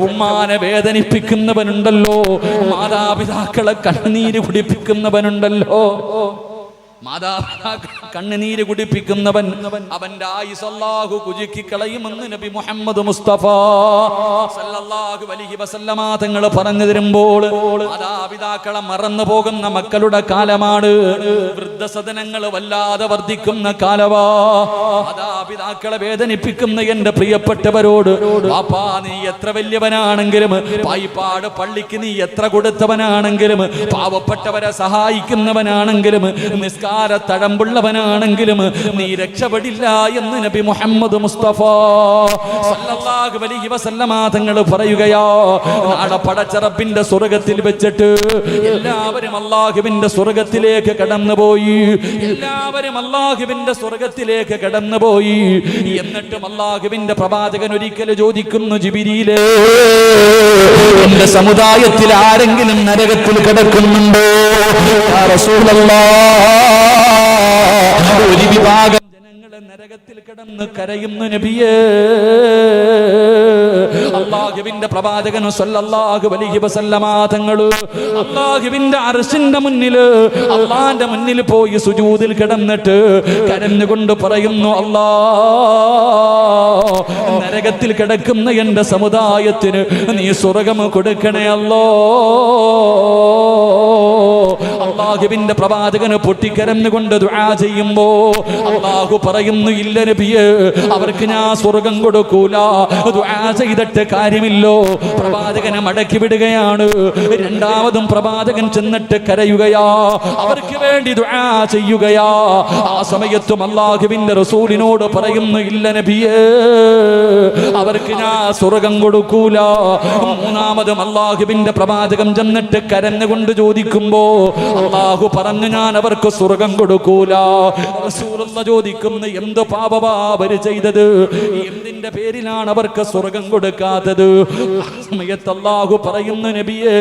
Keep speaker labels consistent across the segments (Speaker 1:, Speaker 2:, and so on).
Speaker 1: ഉമ്മാനെ വേദനിപ്പിക്കുന്നവനുണ്ടല്ലോ, മാതാപിതാക്കളെ കണ്ണീര് കുടിപ്പിക്കുന്നവനുണ്ടല്ലോ, മാതാപിതാക്കളെ കണ്ണുനീര് കുടിപ്പിക്കുന്നവൻ അവന്റെ ആയുസ് അല്ലാഹു കുലുക്കി കളയുമെന്ന് നബി മുഹമ്മദ് മുസ്തഫ സല്ലല്ലാഹു അലൈഹി വസല്ലമ തങ്ങൾ പറഞ്ഞു തരുമ്പോൾ മാതാപിതാക്കളെ മറന്നു പോകുന്ന മക്കളുടെ കാലമാണ്. വൃദ്ധസദനങ്ങൾ വല്ലാതെ വർദ്ധിക്കുന്ന കാലവാ. മാതാപിതാക്കളെ വേദനിപ്പിക്കുന്ന എന്റെ പ്രിയപ്പെട്ടവരോട്, പാപ്പാ നീ എത്ര വലിയവനാണെങ്കിലും, പായിപ്പാട് പള്ളിക്ക് നീ എത്ര കൊടുത്തവനാണെങ്കിലും, പാവപ്പെട്ടവരെ സഹായിക്കുന്നവനാണെങ്കിലും, തഴമ്പുള്ളവനാണെങ്കിലും നീ രക്ഷപ്പെടില്ല എന്ന് നബി മുഹമ്മദ് മുസ്തഫ സല്ലല്ലാഹു അലൈഹി വസല്ലമ തങ്ങൾ പറയുകയാ. നാളെ പടച്ച റബ്ബിന്റെ സ്വർഗ്ഗത്തിൽ വെച്ചിട്ട് എല്ലാവരും അല്ലാഹുവിന്റെ സ്വർഗ്ഗത്തിലേക്ക് കടന്നുപോയി, എല്ലാവരും അല്ലാഹുവിന്റെ സ്വർഗ്ഗത്തിലേക്ക് കടന്നുപോയി. എന്നിട്ടും അല്ലാഹുവിന്റെ പ്രവാചകൻ ഒരിക്കൽ ചോദിക്കുന്നു, ജിബ്രീലേ, എന്റെ സമുദായത്തിൽ ആരെങ്കിലും നരകത്തിൽ കിടക്കുന്നുണ്ടോ? യാ റസൂലല്ലാഹ്, ഒരു വിഭാഗം ജനങ്ങളെ നരകത്തിൽ കിടന്ന് കരയുന്നു നബിയേ. അല്ലാഹുവിന്റെ പ്രവാചകൻ സല്ലല്ലാഹു അലൈഹി വസല്ലമ തങ്ങൾ അല്ലാഹുവിന്റെ അർശിന്റെ മുന്നിൽ, അല്ലാഹുവിന്റെ മുന്നിൽ പോയി സുജൂദിൽ കിടന്നിട്ട് കരഞ്ഞുകൊണ്ട് പറയുന്നു, അല്ലാഹ്, നരകത്തിൽ കിടക്കുന്ന എന്റെ സമുദായത്തിന് നീ സ്വർഗ്ഗം കൊടുക്കണേ അല്ലാഹ്. അല്ലാഹുവിന്റെ പ്രവാചകന് പൊട്ടിക്കരഞ്ഞുകൊണ്ട് ദുആ ചെയ്യുമ്പോ അല്ലാഹു പറയുന്നു, ഇല്ല നബിയേ, അവർക്ക് ഞാൻ സ്വർഗ്ഗം കൊടുക്കൂല. ദുആ ചെയ്തിട്ട് കാര്യമില്ലോ. പ്രവാചകനെ മടക്കി വിടുകയാണ്. രണ്ടാമതും പ്രവാചകൻ ചെന്നിട്ട് കരയുകയാ, അവർക്ക് വേണ്ടി ദുആ ചെയ്യുകയാ. ആ സമയത്തും അല്ലാഹുവിന്റെ റസൂലിനോട് പറയുന്നു, ഇല്ല നബിയേ, അവർക്ക് ഞാൻ സ്വർഗ്ഗം കൊടുക്കൂല. മൂന്നാമതും അല്ലാഹുവിന്റെ പ്രവാചകൻ ചെന്നിട്ട് കരഞ്ഞുകൊണ്ട് ചോദിക്കുമ്പോ അല്ലാഹു പറഞ്ഞു, ഞാൻ അവർക്ക് സ്വർഗ്ഗം കൊടുക്കൂല. റസൂലുള്ള ചോദിക്കുന്നു, എന്ത് പാപമാ അവര് ചെയ്തത്? എന്തിന്റെ പേരിലാണ് അവർക്ക് സ്വർഗ്ഗം കൊടുക്കാത്തത്? സമയത്ത് അല്ലാഹു പറയുന്നു, നബിയേ,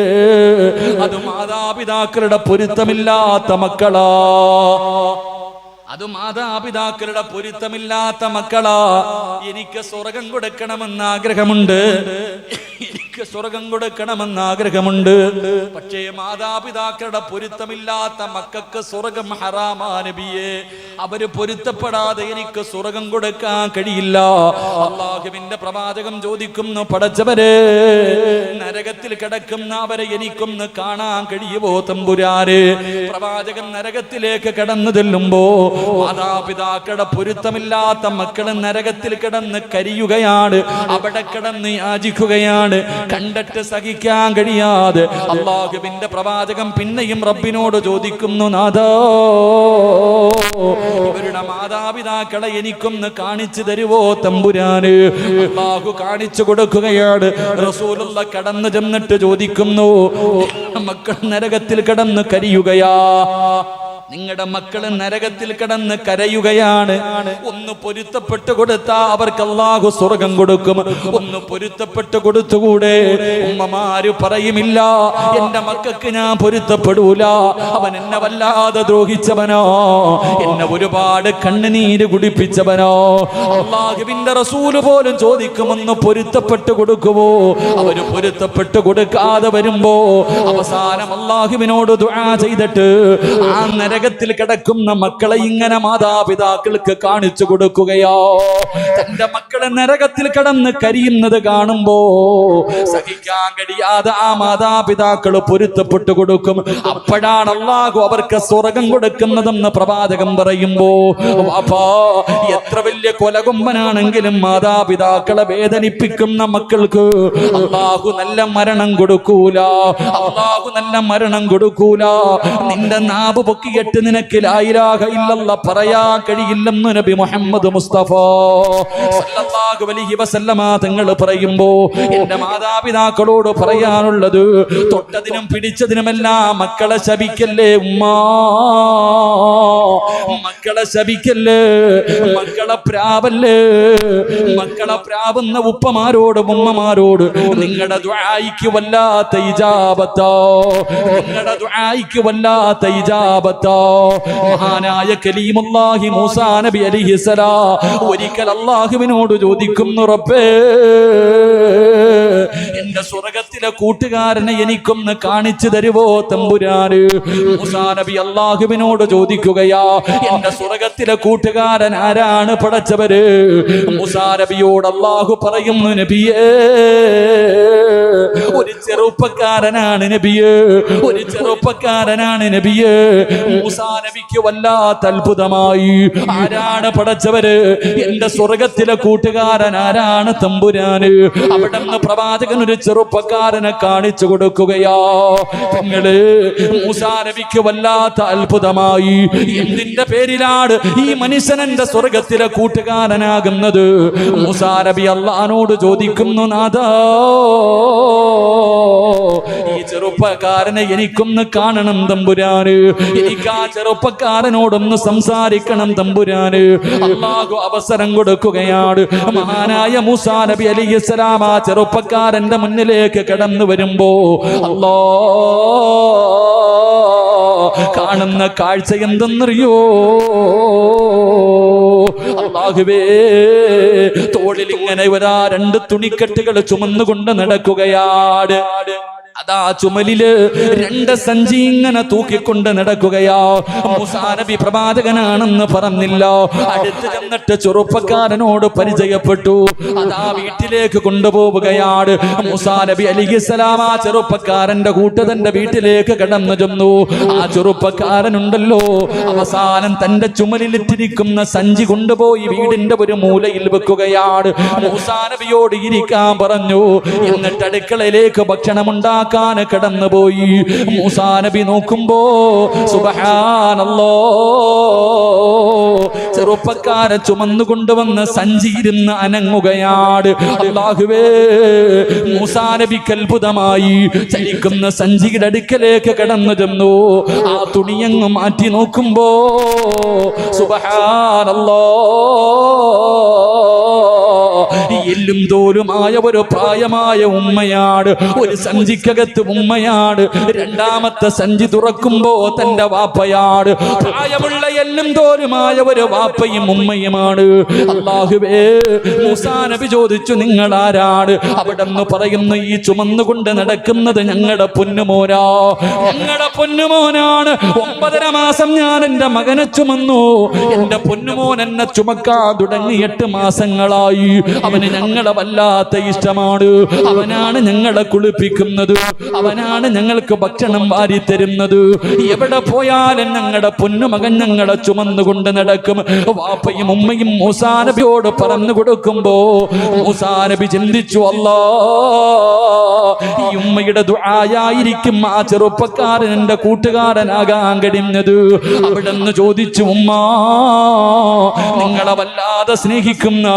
Speaker 1: അത് മാതാപിതാക്കളുടെ പൊരുത്തമില്ലാത്ത മക്കളാ, അത് മാതാപിതാക്കളുടെ പൊരുത്തമില്ലാത്ത മക്കളാ. എനിക്ക് സ്വർഗ്ഗം കൊടുക്കണമെന്ന് ആഗ്രഹമുണ്ട്, എനിക്ക് സ്വർഗ്ഗം കൊടുക്കണമെന്ന് ആഗ്രഹമുണ്ട്. പക്ഷേ മാതാപിതാക്കളുടെ പൊരുത്തമില്ലാത്ത മക്കൾക്ക് സ്വർഗ്ഗം ഹറാമാ നബിയേ. അവര് പൊരുത്തപ്പെടാതെ എനിക്ക് സ്വർഗ്ഗം കൊടുക്കാൻ കഴിയില്ല. അല്ലാഹുവിന്റെ പ്രവാചകൻ ചോദിക്കുന്നു, പടച്ചവരെ, നരകത്തിൽ കിടക്കുന്ന അവരെ എനിക്കൊന്ന് കാണാൻ കഴിയുമോ തമ്പുരാനെ? പ്രവാചകൻ നരകത്തിലേക്ക് കടന്നു ചെല്ലുമ്പോ മാതാപിതാക്കളുടെ പൊരുത്തമില്ലാത്ത മക്കള് നരകത്തിൽ കിടന്ന് കരിയുകയാണ്, അവിടെ കിടന്ന് യാചിക്കുകയാണ്. കണ്ടിട്ട് സഹിക്കാൻ കഴിയാതെ അല്ലാഹുവിന്റെ പ്രവാചകൻ പിന്നെയും റബ്ബിനോട് ചോദിക്കുന്നു, നാഥാ, ഇവരുടെ മാതാപിതാക്കളെ എനിക്കൊന്ന് കാണിച്ചു തരുവോ തമ്പുരാന്? അല്ലാഹു കാണിച്ചു കൊടുക്കുകയാണ്. റസൂലുള്ള കടന്നു ചെന്നിട്ട് ചോദിക്കുന്നു, മക്കൾ നരകത്തിൽ കിടന്ന് കരിയുകയാ, നിങ്ങളുടെ മക്കള് നരകത്തിൽ കിടന്ന് കരയുകയാണ്. ഒന്ന് പൊരുത്തപ്പെട്ട് കൊടുത്താ അവർക്ക് അല്ലാഹു സ്വർഗ്ഗം കൊടുക്കും. ഒന്ന് പൊരുത്തപ്പെട്ട് കൊടുത്തുകൂടെ? ഉമ്മമാര് പറയുമില്ല, എന്റെ മക്കൾക്ക് ഞാൻ പൊരുത്തപ്പെടൂല, അവൻ എന്നെ വല്ലാതെ ദ്രോഹിച്ചവനോ, എന്നെ ഒരുപാട് കണ്ണുനീര് കുടിപ്പിച്ചവനോ. അല്ലാഹുവിന്റെ റസൂല് പോലും ചോദിക്കുമെന്ന് പൊരുത്തപ്പെട്ട് കൊടുക്കുവോ? അവര് പൊരുത്തപ്പെട്ട് കൊടുക്കാതെ വരുമ്പോ അവസാനം അല്ലാഹുവിനോട് ദുആ ചെയ്തിട്ട് ആ നരകത്തിൽ കിടക്കുന്ന മക്കളെ ഇങ്ങനെ മാതാപിതാക്കൾക്ക് കാണിച്ചു കൊടുക്കുകയോ. തന്റെ മക്കളെ നരകത്തിൽ കിടന്ന് കരിയുന്നത് കാണുമ്പോ സഹിക്കാൻ കഴിയാതെ ആ മാതാപിതാക്കൾ പൊരുത്തപ്പെട്ടു കൊടുക്കും. അപ്പോഴാണ് അല്ലാഹു അവർക്ക് സ്വർഗ്ഗം കൊടുക്കുന്നതെന്ന് പ്രവാചകൻ പറയുമ്പോ, വാപ്പാ, എത്ര വലിയ കൊലകൊമ്പനാണെങ്കിലും മാതാപിതാക്കളെ വേദനിപ്പിക്കുന്ന മക്കൾക്ക് അല്ലാഹു നല്ല മരണം കൊടുക്കൂല, അല്ലാഹു നല്ല മരണം കൊടുക്കൂല. നിന്റെ നാവ് പൊക്കിയിട്ട് നിനക്ക് ലാ ഇലാഹ ഇല്ലല്ലാഹ് പറയാൻ കഴിയില്ലെന്ന് നബി മുഹമ്മദ് മുസ്തഫ സല്ലല്ലാഹു അലൈഹി വസല്ലമ തങ്ങൾ പറയുമ്പോ എന്റെ മാതാപിതാക്കളോട് പറയാനുള്ളത്, തൊട്ടതിനും പിടിച്ചതിനുമെല്ലാം മക്കളെ ശപിക്കല്ലേ ഉമ്മാ, മക്കളെ ശപിക്കല്ലേ, മക്കളെ പ്രാവല്ലേ. മക്കളെ പ്രാവുന്ന ഉപ്പമാരോടും ഉമ്മമാരോട് നിങ്ങളുടെ ദുആയിക്ക് വല്ലാത്ത ഇജാബത്തോ, നിങ്ങളുടെ ദുആയിക്ക് വല്ലാത്ത ഇജാബത്തോ. മഹാനായ കലീമുല്ലാഹി മൂസാ നബി അലൈഹിസ്സലാം ഒരിക്കൽ അല്ലാഹുവിനോട് ചോദിക്കുന്നു, റബ്ബേ, എന്റെ സ്വർഗത്തിലെ കൂട്ടുകാരനെ എനിക്കൊന്ന് കാണിച്ചു തരുവോ തമ്പുരാന്? മൂസാ നബി അല്ലാഹുവിനോട് ചോദിക്കുകയാ, എന്റെ സ്വർഗത്തിലെ കൂട്ടുകാരൻ ആരാണ് പടച്ചവര്? മൂസാ നബിയോട് അല്ലാഹു പറയുന്നു, നബിയേ, ഒരു ചെറുപ്പക്കാരനാണ് നബിയേ, ഒരു ചെറുപ്പക്കാരനാണ് നബിയേ. മൂസാ നബിക്ക് വല്ലാത്ത അത്ഭുതമായി. ആരാണ് പടച്ചവര്? എന്റെ സ്വർഗത്തിലെ കൂട്ടുകാരൻ ആരാണ് തമ്പുരാന്? അവിടെ നിന്ന് പ്രവാചകൻ ഒരു ചെറുപ്പക്കാരനെ കാണിച്ചു കൊടുക്കുകയാ. നിങ്ങള് മൂസാ നബിക്ക് വല്ലാത്ത അത്ഭുതമായി. എന്തിന്റെ പേരിലാണ് ഈ മനുഷ്യൻ എന്റെ സ്വർഗത്തിലെ കൂട്ടുകാരനാകുന്നത്? മൂസാ നബി അല്ലാഹുവോട് ചോദിക്കുന്നു, നാഥാ, ഈ ചെറുപ്പക്കാരനെ എനിക്കൊന്ന് കാണണം തമ്പുരാന്, എനിക്ക് ആ ചെറുപ്പക്കാരനോടൊന്ന് സംസാരിക്കണം തമ്പുരാന്. അല്ലാഹു അവസരം കൊടുക്കുകയാണ്. മഹാനായ മൂസാ നബി അലൈഹിസ്സലാം ആ ചെറുപ്പക്കാരന്റെ മുന്നിലേക്ക് കടന്നു വരുമ്പോ അല്ലാ കാണുന്ന കാഴ്ച എന്തെന്നറിയോ? അല്ലാഹുവേ, തോളിൽ ഇങ്ങനെ ഒരാ 2 തുണിക്കെട്ടുകൾ ചുമന്നുകൊണ്ട് നടക്കുകയാണ്. അതാ ചുമലില് 2 സഞ്ചി ഇങ്ങനെ തൂക്കിക്കൊണ്ട് നടക്കുകയാ. മൂസാ നബി പ്രവാചകനാണെന്ന് പറഞ്ഞില്ല. അടുത്ത് ചെന്നിട്ട് ചെറുപ്പക്കാരനോട് പരിചയപ്പെട്ടു. അതാ വീട്ടിലേക്ക് കൊണ്ടുപോവുകയാണ്. മൂസാ നബി അലൈഹിസ്സലാം ആ ചെറുപ്പക്കാരന്റെ കൂട്ടത്തിന്റെ വീട്ടിലേക്ക് കടന്നു ചെന്നു. ആ ചെറുപ്പക്കാരനുണ്ടല്ലോ, അവസാനം തന്റെ ചുമലിലിട്ടിരിക്കുന്ന സഞ്ചി കൊണ്ടുപോയി വീടിന്റെ ഒരു മൂലയിൽ വെക്കുകയാണ്. മൂസാ നബിയോട് ഇരിക്കാൻ പറഞ്ഞു. എന്നിട്ട് അടുക്കളയിലേക്ക് ഭക്ഷണമുണ്ടാക്കാൻ കടന്നുപോയി. മൂസാ നബി നോക്കുമ്പോ സുബ്ഹാനല്ലാഹ്, ചെറുപ്പക്കാരെ ചുമന്നുകൊണ്ടുവന്ന സഞ്ചിയിരുന്ന് അനങ്ങുകയാണ്. അല്ലാഹുവേ, മൂസാ നബിക്ക് അത്ഭുതമായി. ചലിക്കുന്ന സഞ്ചിയുടെ അടുക്കലേക്ക് കടന്നു ചെന്നു. ആ തുണിയങ്ങ് മാറ്റി നോക്കുമ്പോ സുബ്ഹാനല്ലാഹ്, എല്ലും തോലുമായ ഒരു പ്രായമായ ഉമ്മയാണ്. ഒരു സഞ്ചിക്കകത്ത് ഉമ്മയാണ്. രണ്ടാമത്തെ സഞ്ചി തുറക്കുമ്പോ തന്റെ വാപ്പയാണ്. പ്രായമുള്ള എല്ലും തോലുമായ ഒരു വാപ്പയും ഉമ്മയുമാണ്. അല്ലാഹുവേ, മൂസാ നബി ചോദിച്ചു, നിങ്ങൾ ആരാണ്? അവിടെ നിന്ന് പറയുന്നു, ഈ ചുമന്നുകൊണ്ട് നടക്കുന്നത് ഞങ്ങളുടെ പൊന്നുമോനാ, ഞങ്ങളുടെ പൊന്നുമോനാണ്. 9.5 മാസം ഞാൻ എന്റെ മകനെ ചുമന്നു. എന്റെ പൊന്നുമോൻ എന്നെ ചുമക്കാൻ തുടങ്ങി 8 മാസങ്ങളായി. അവന് ഞങ്ങളെ വല്ലാത്ത ഇഷ്ടമാണ്. അവനാണ് ഞങ്ങളെ കുളിപ്പിക്കുന്നത്, അവനാണ് ഞങ്ങൾക്ക് ഭക്ഷണം വാരി തരുന്നത്. എവിടെ പോയാലും ഞങ്ങളുടെ പൊന്നുമകൻ ഞങ്ങളെ ചുമന്നുകൊണ്ട് നടക്കും. വാപ്പയും ഉമ്മയും മൂസാ നബിയോട് പറഞ്ഞു കൊടുക്കുമ്പോ മൂസാ നബി ചിന്തിച്ചു, അല്ലാ, ഈ ഉമ്മയുടെ ദുആയായിരിക്കും ആ ചെറുപ്പക്കാരൻ എന്റെ കൂട്ടുകാരനാകാൻ കഴിഞ്ഞത്. അവിടെ നിന്ന് ചോദിച്ചു, ഉമ്മ, നിങ്ങളെ വല്ലാതെ സ്നേഹിക്കുന്ന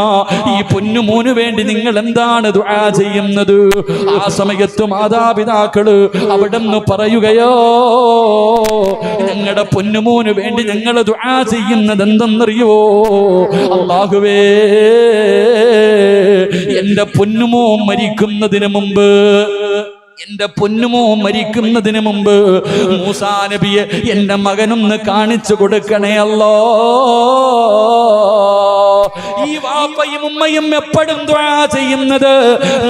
Speaker 1: ഈ പൊന്നുമോന് വേണ്ടി നിങ്ങൾ എന്താണ് ദുആ ചെയ്യുന്നത്? ആ സമയത്ത് മാതാപിതാക്കള് അവിടെ നിന്ന് പറയുകയോ, ഞങ്ങളുടെ പൊന്നുമോന് വേണ്ടി ഞങ്ങൾ ദുആ ചെയ്യുന്നത് എന്തെന്നറിയോ? അല്ലാഹുവേ, എന്റെ പൊന്നുമോൻ മരിക്കുന്നതിന് മുമ്പ്, എന്റെ പൊന്നുമോ മരിക്കുന്നതിന് മുമ്പ് മൂസാ നബിയെ എന്റെ മകനൊന്ന് കാണിച്ചു കൊടുക്കണേ അല്ലാ. ഈ വാപ്പയും ഉമ്മയും എപ്പോഴും ദുആ ചെയ്യുന്നത്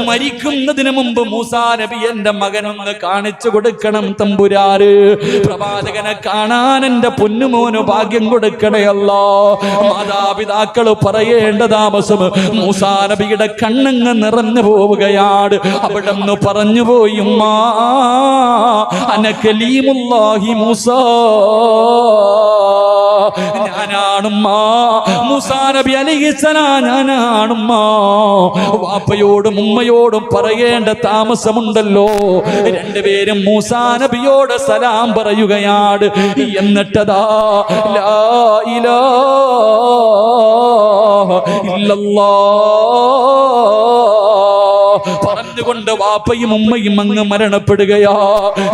Speaker 1: മരിക്കുന്നതിന് മുമ്പ് മൂസാ നബി എന്റെ മകനൊന്ന് കാണിച്ചു കൊടുക്കണം തമ്പുരാര്. പ്രവാചകനെ കാണാൻ എന്റെ പൊന്നുമോന് ഭാഗ്യം കൊടുക്കണേ അല്ലാ. മാതാപിതാക്കൾ പറയേണ്ട താമസം മൂസാ നബിയുടെ കണ്ണങ്ങ് നിറഞ്ഞു പോവുകയാണ്. അവിടെ നിന്ന് പറഞ്ഞു പോയി, ഉമ്മാ, അന കലീമുല്ലാഹി മൂസാ, ഞാനാണുമ്മ, മൂസാ നബി അലൈഹിസ്സലാം ഞാനാണുമ്മ. വാപ്പയോടും ഉമ്മയോടും പറയേണ്ട താമസമുണ്ടല്ലോ. രണ്ടുപേരും മൂസാ നബിയോട് സലാം പറയുകയാണ്. എന്നിട്ടതാ ലാ ഇലാഹ ഇല്ലല്ലാഹ് പറഞ്ഞുകൊണ്ട് വാപ്പയും ഉമ്മയും അങ്ങ് മരണപ്പെടുകയാ.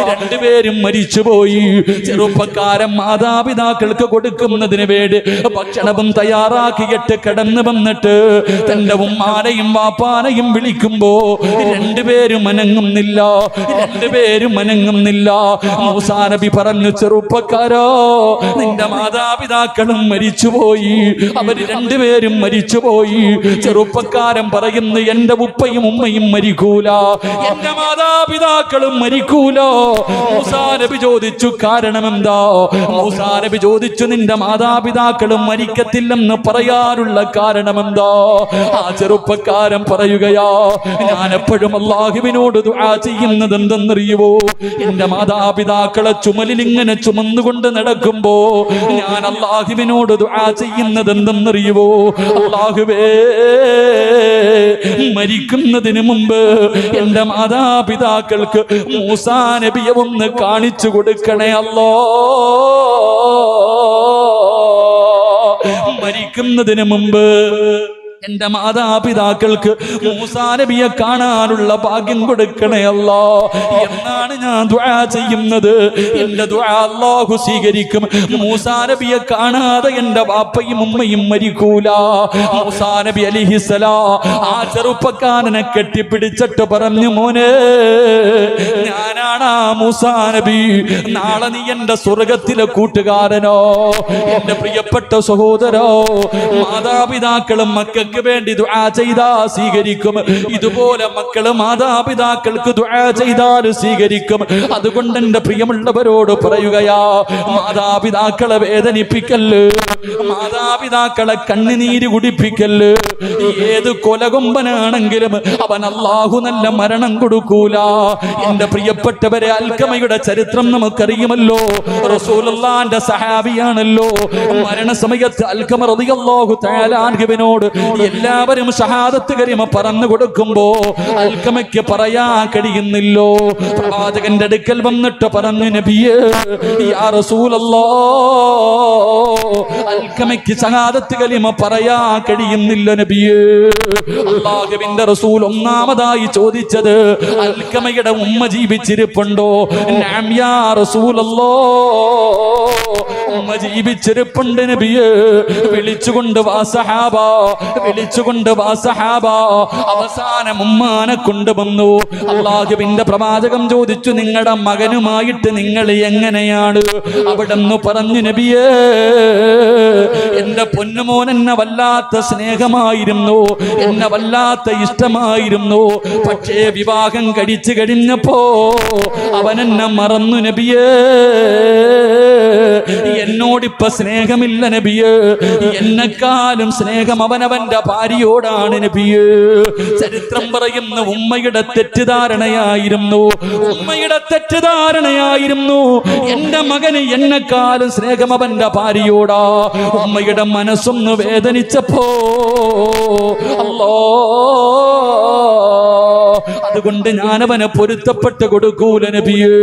Speaker 1: രണ്ടുപേരും മരിച്ചുപോയി. ചെറുപ്പക്കാരൻ മാതാപിതാക്കൾക്ക് കൊടുക്കുന്നതിന് വേണ്ടി ഭക്ഷണവും തയ്യാറാക്കിയിട്ട് കടന്നു വന്നിട്ട് തന്റെ ഉമ്മാനെയും വാപ്പാനെയും വിളിക്കുമ്പോ രണ്ടുപേരും അനങ്ങുന്നില്ല, രണ്ടുപേരും അനങ്ങുന്നില്ല. മൂസാ നബി പറഞ്ഞു, ചെറുപ്പക്കാരോ, നിന്റെ മാതാപിതാക്കളും മരിച്ചുപോയി, അവര് രണ്ടുപേരും മരിച്ചുപോയി. ചെറുപ്പക്കാരൻ പറയുന്നു, എന്റെ ഉപ്പയും ഉമ്മയും മരിക്കൂ, മരിക്കൂല, എന്റെ മാതാപിതാക്കളും മരിക്കൂല. മൂസാ നബി ചോദിച്ചു, കാരണം എന്താ? മൂസാ നബി ചോദിച്ചു, നിന്റെ മാതാപിതാക്കളും മരിക്കത്തില്ലെന്ന് പറയാനുള്ള കാരണം എന്താ? ആ ചെറുപ്പക്കാരൻ പറയുകയാ, ഞാൻ എപ്പോഴും അല്ലാഹുവിനോട് ദുആ ചെയ്യുന്നത് എന്തെന്നറിയുവോ? എന്റെ മാതാപിതാക്കളെ ചുമലിൽ ഇങ്ങനെ ചുമന്നുകൊണ്ട് നടക്കുമ്പോ ഞാൻ അല്ലാഹുവിനോട് ദുആ ചെയ്യുന്നത് എന്തെന്നറിയുവോ? അല്ലാഹുവേ, മരിക്കുന്നതിന് മുമ്പ് എന്റെ മാതാപിതാക്കൾക്ക് മൂസാ നബിയെ ഒന്ന് കാണിച്ചു കൊടുക്കണേ അല്ലാ. മരിക്കുന്നതിന് മുമ്പ് എന്റെ മാതാപിതാക്കൾക്ക് മൂസാ നബിയെ കാണാനുള്ള ഭാഗ്യം കൊടുക്കണേ അല്ലാ എന്നാണ് ഞാൻ ദുആ ചെയ്യുന്നത്. എന്റെ ദുആ അല്ലാഹു സ്വീകരിക്കും. മൂസാ നബിയെ കാണാതെ എന്റെ വാപ്പയും ഉമ്മയും മരിക്കൂല. മൂസാ നബി അലൈഹിസ്സലാം ആ ചെറുപ്പക്കാരനെ കെട്ടിപ്പിടിച്ചിട്ട് പറഞ്ഞു, മോനെ, ഞാനാണ് ആ മൂസാ നബി. നാളെ നീ എന്റെ സ്വർഗത്തിലെ കൂട്ടുകാരനോ, എന്റെ പ്രിയപ്പെട്ട സഹോദരോ. മാതാപിതാക്കളും മക്കൾക്ക് വേണ്ടി ദുആ ചെയ്താ സ്വീകരിക്കും. ഇതുപോലെ മക്കള് മാതാപിതാക്കൾക്ക് ദുആ ചെയ്താൽ സ്വീകരിക്കും. അതുകൊണ്ട് എന്റെ പ്രിയമുള്ളവരോട് പറയുകയാ, മാതാപിതാക്കളെ വേദനിപ്പിക്കല്ല്, മാതാപിതാക്കളെ കണ്ണുനീര് കുടിപ്പിക്കല്ല്. ഏത് കൊലകൊമ്പനാണെങ്കിലും അവൻ അല്ലാഹു നല്ല മരണം കൊടുക്കൂല. എന്റെ പ്രിയപ്പെട്ടവരെ, അൽക്കമയുടെ ചരിത്രം നമുക്കറിയുമല്ലോ. റസൂലുള്ളാഹിന്റെ സഹാബിയാണല്ലോ. മരണസമയത്ത് അൽക്കമ റളിയല്ലാഹു തആല അൻഹുവിനോട് എല്ലാവരും ഷഹാദത്ത് കലിമ പറഞ്ഞു കൊടുക്കുമ്പോ അൽക്കമയ്ക്ക് പറയാൻ കഴിയുന്നില്ലോ. പ്രവാചകന്റെ അടുക്കൽ വന്നിട്ട് പറഞ്ഞു, നബിയേ, യാ റസൂലല്ലാഹ്, അൽക്കമയ്ക്ക് ഷഹാദത്ത് കലിമ പറയാൻ കഴിയുന്നില്ല നബിയേ. അല്ലാഹുവിന്റെ റസൂൽ ഒന്നാമതായി ചോദിച്ചത്, അൽക്കമയുടെ ഉമ്മ ജീവിച്ചിരിപ്പുണ്ടോ? നഅം യാ റസൂലല്ലാഹ്, ഉമ്മ ജീവിച്ചിരിപ്പുണ്ട് നബിയേ. വിളിച്ചുകൊണ്ട് വാ സഹാബ, വിളിച്ചുകൊണ്ട് വാ സഹാബ. അവസാനം ഉമ്മാനെ കൊണ്ടുവന്നു. അല്ലാഹുവിന്റെ പ്രവാചകം ചോദിച്ചു, നിങ്ങളുടെ മകനുമായിട്ട് നിങ്ങൾ എങ്ങനെയാണ്? അവിടെന്ന് പറഞ്ഞു, നബിയേ, എന്റെ പൊന്നുമോൻ എന്നെ വല്ലാത്ത സ്നേഹമായിരുന്നു, എന്നെ വല്ലാത്ത ഇഷ്ടമായിരുന്നു. പക്ഷേ വിവാഹം കഴിച്ചു കഴിഞ്ഞപ്പോ അവൻ എന്നെ മറന്നു നബിയേ. എന്നോടിപ്പ സ്നേഹമില്ല നബിയേ. എന്നെക്കാളും സ്നേഹം അവനവന്റെ ഭാര്യയോടാണ് നബിയേ. ചരിത്രം പറയുന്ന ഉമ്മയുടെ തെറ്റിദ്ധാരണയായിരുന്നു, ഉമ്മയുടെ തെറ്റിദ്ധാരണയായിരുന്നു. എന്റെ മകന് എന്നെക്കാളും സ്നേഹം അവന്റെ ഭാര്യയോടാ. ഉമ്മയുടെ മനസ്സൊന്ന് വേദനിച്ചപ്പോ അല്ലാ, അതുകൊണ്ട് ഞാനവനെ പൊരുത്തപ്പെട്ട് കൊടുക്കൂല നബിയേ.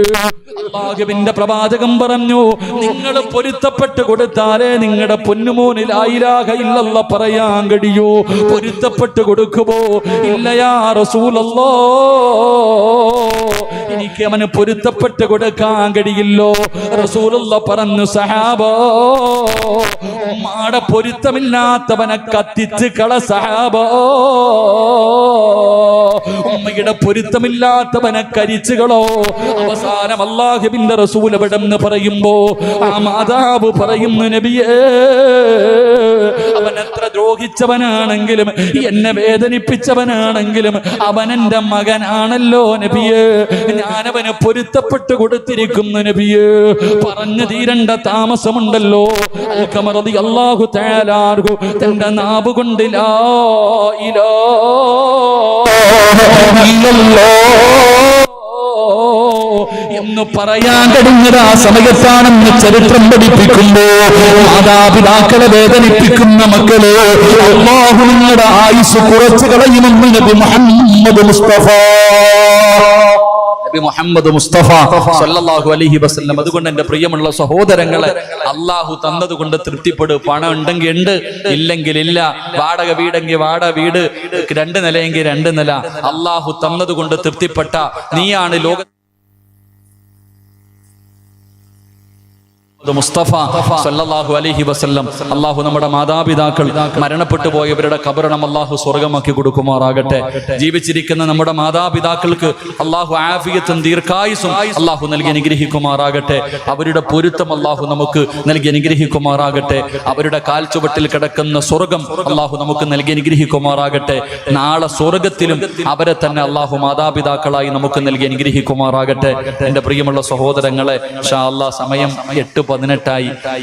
Speaker 1: അല്ലാഹുവിന്റെ പ്രവാചകം പറഞ്ഞു, നിങ്ങൾ പൊരുത്തപ്പെട്ട് കൊടുത്താലേ നിങ്ങളുടെ പൊന്നുമോന് ലാ ഇലാഹ ഇല്ലല്ലാഹ് പറയാൻ കഴിയൂ. പൊരുത്തപ്പെട്ട് കൊടുക്കുമോ? ഇല്ല യാ റസൂലല്ലാഹ്, എനിക്ക് അവന് പൊരുത്തപ്പെട്ട് കൊടുക്കാൻ കഴിയില്ലോ. റസൂലുള്ളാഹ് പറഞ്ഞു, സഹാബാ, ഉമ്മാടെ പൊരുത്തമില്ലാത്തവനെ കത്തിച്ച് കള സഹാബാ. ഉമ്മയുടെ പൊരുത്തമില്ലാത്തവനെ കരിച്ചുകളോ. അവസാനം അല്ലാഹുവിന്റെ റസൂൽ എവിടെന്ന് പറയുമ്പോ ആ മാതാവ് പറയുന്നു, നബിയേ, അവൻ എത്ര ദ്രോഹിച്ചവനാണെങ്കിലും എന്നെ വേദനിപ്പിച്ചവനാണെങ്കിലും അവൻ എന്റെ മകനാണല്ലോ നബിയേ. ഞാനവന് പൊരുത്തപ്പെട്ട് കൊടുത്തിരിക്കുന്നു നബിയേ. പറഞ്ഞു തീരണ്ട താമസമുണ്ടല്ലോ. അൽഖമ റളിയല്ലാഹു തആല അൻഹു തന്റെ നാവ് കൊണ്ട് ലാ ഇലാഹ എന്ന് പറയാൻ കഴിഞ്ഞത് ആ സമയത്താണെന്ന് ചരിത്രം പഠിപ്പിക്കുമ്പോ, മാതാപിതാക്കളെ വേദനിപ്പിക്കുന്ന മക്കള് അല്ലാഹു നിങ്ങളുടെ ആയുസ് കുറച്ചു കളയുമെന്ന് നബി മുഹമ്മദ് മുസ്തഫ, നബി മുഹമ്മദ് മുസ്തഫ സല്ലല്ലാഹു അലൈഹി വസല്ലം. അതുകൊണ്ട് എന്റെ പ്രിയമുള്ള സഹോദരങ്ങളെ, അള്ളാഹു തന്നത് കൊണ്ട് തൃപ്തിപ്പെടു. പണം ഉണ്ടെങ്കിൽ ഉണ്ട്, ഇല്ലെങ്കിൽ ഇല്ല. വാടക വീടെങ്കിൽ വാടക വീട്, 2 നിലയെങ്കിൽ 2 നില. അള്ളാഹു തന്നത് കൊണ്ട് തൃപ്തിപ്പെട്ട നീയാണ് ലോക മുസ്തഫ സല്ലല്ലാഹു അലൈഹി വസല്ലം. അല്ലാഹു നമ്മുടെ മാതാപിതാക്കൾ മരണപ്പെട്ടു പോയവരുടെ ഖബറിടം അല്ലാഹു സ്വർഗമാക്കി കൊടുക്കുമാറാകട്ടെ. ജീവിച്ചിരിക്കുന്ന നമ്മുടെ മാതാപിതാക്കൾക്ക് അല്ലാഹു ആഫിയത്തും ദീർഘായുസ്സും അല്ലാഹു നൽകി അനുഗ്രഹിക്കുമാറാകട്ടെ. അവരുടെ പൊരുത്തം അല്ലാഹു നമുക്ക് നൽകി അനുഗ്രഹിക്കുമാറാകട്ടെ. അവരുടെ കാൽച്ചുവട്ടിൽ കിടക്കുന്ന സ്വർഗം അല്ലാഹു നമുക്ക് നൽകി അനുഗ്രഹിക്കുമാറാകട്ടെ. നാളെ സ്വർഗത്തിലും അവരെ തന്നെ അല്ലാഹു മാതാപിതാക്കളായി നമുക്ക് നൽകി അനുഗ്രഹിക്കുമാറാകട്ടെ. എൻ്റെ പ്രിയമുള്ള സഹോദരങ്ങളെ, ഇൻഷാ അല്ലാഹ് സമയം 8:18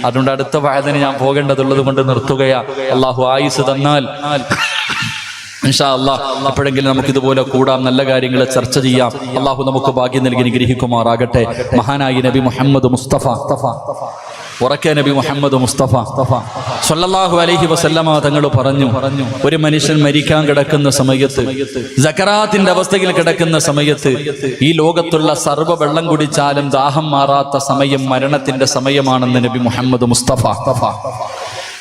Speaker 1: അതുകൊണ്ട് അടുത്ത വഅദിന് ഞാൻ പോകേണ്ടതുള്ളത് കൊണ്ട് നിർത്തുകയാ. അല്ലാഹു ആയുസ് തന്നാൽ ഇൻഷാ അല്ലാഹ് അപ്പോഴെങ്കിലും നമുക്ക് ഇതുപോലെ കൂടാം, നല്ല കാര്യങ്ങൾ ചർച്ച ചെയ്യാം. അല്ലാഹു നമുക്ക് ഭാഗ്യം നൽകി അനുഗ്രഹിക്കുമാറാകട്ടെ. മഹാനായി നബി മുഹമ്മദ് മുസ്തഫ, ഉറക്കെ നബി മുഹമ്മദ് മുസ്തഫ സല്ലല്ലാഹു അലൈഹി വസല്ലമ തങ്ങൾ പറഞ്ഞു, ഒരു മനുഷ്യൻ മരിക്കാൻ കിടക്കുന്ന സമയത്ത്, സക്കറാത്തിന്റെ അവസ്ഥയിൽ കിടക്കുന്ന സമയത്ത്, ഈ ലോകത്തുള്ള സർവ്വ വെള്ളം കുടിച്ചാലും ദാഹം മാറാത്ത സമയം മരണത്തിന്റെ സമയമാണെന്ന് നബി മുഹമ്മദ് മുസ്തഫ.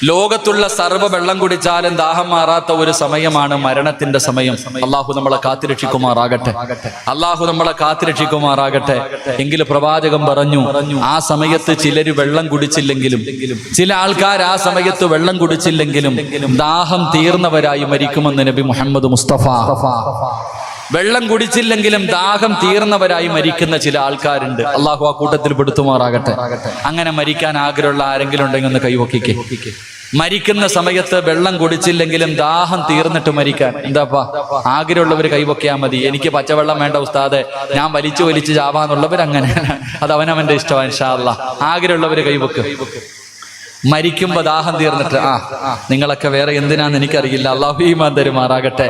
Speaker 1: ലോകത്തുള്ള സർവ്വ വെള്ളം കുടിച്ചാലും ദാഹം മാറാത്ത ഒരു സമയമാണ് മരണത്തിന്റെ സമയം. അള്ളാഹു നമ്മളെ കാത്തിരക്ഷിക്കുമാറാകട്ടെ. അള്ളാഹു നമ്മളെ കാത്തിരക്ഷിക്കുമാറാകട്ടെ. എങ്കിൽ പ്രവാചകൻ പറഞ്ഞു, ആ സമയത്ത് ചിലര് വെള്ളം കുടിച്ചില്ലെങ്കിലും, ചില ആൾക്കാർ ആ സമയത്ത് വെള്ളം കുടിച്ചില്ലെങ്കിലും ദാഹം തീർന്നവരായി മരിക്കുമെന്ന് നബി മുഹമ്മദ് മുസ്തഫ. വെള്ളം കുടിച്ചില്ലെങ്കിലും ദാഹം തീർന്നവരായി മരിക്കുന്ന ചില ആൾക്കാരുണ്ട്. അള്ളാഹു ആ കൂട്ടത്തിൽ പെടുത്തുമാറാകട്ടെ. അങ്ങനെ മരിക്കാൻ ആഗ്രഹമുള്ള ആരെങ്കിലും ഉണ്ടെങ്കിൽ ഒന്ന് കൈവക്കിക്കേ. മരിക്കുന്ന സമയത്ത് വെള്ളം കുടിച്ചില്ലെങ്കിലും ദാഹം തീർന്നിട്ട് മരിക്കാൻ എന്താപ്പാ ആഗ്രഹമുള്ളവർ കൈവക്കിയാൽ മതി. എനിക്ക് പച്ചവെള്ളം വേണ്ട ഉസ്താദെ, ഞാൻ വലിച്ചു ചാവാന്നുള്ളവർ അങ്ങനെ, അത് അവനവന്റെ ഇഷ്ടമാണ്. ഇൻഷാ അല്ലാഹ് ആഗ്രഹമുള്ളവർ കൈവക്ക്. മരിക്കുമ്പോ ദാഹം തീർന്നിട്ട് നിങ്ങളൊക്കെ വേറെ എന്തിനാന്ന് എനിക്കറിയില്ല, അല്ലാഹു ഈമാൻ തരുമാറാകട്ടെ.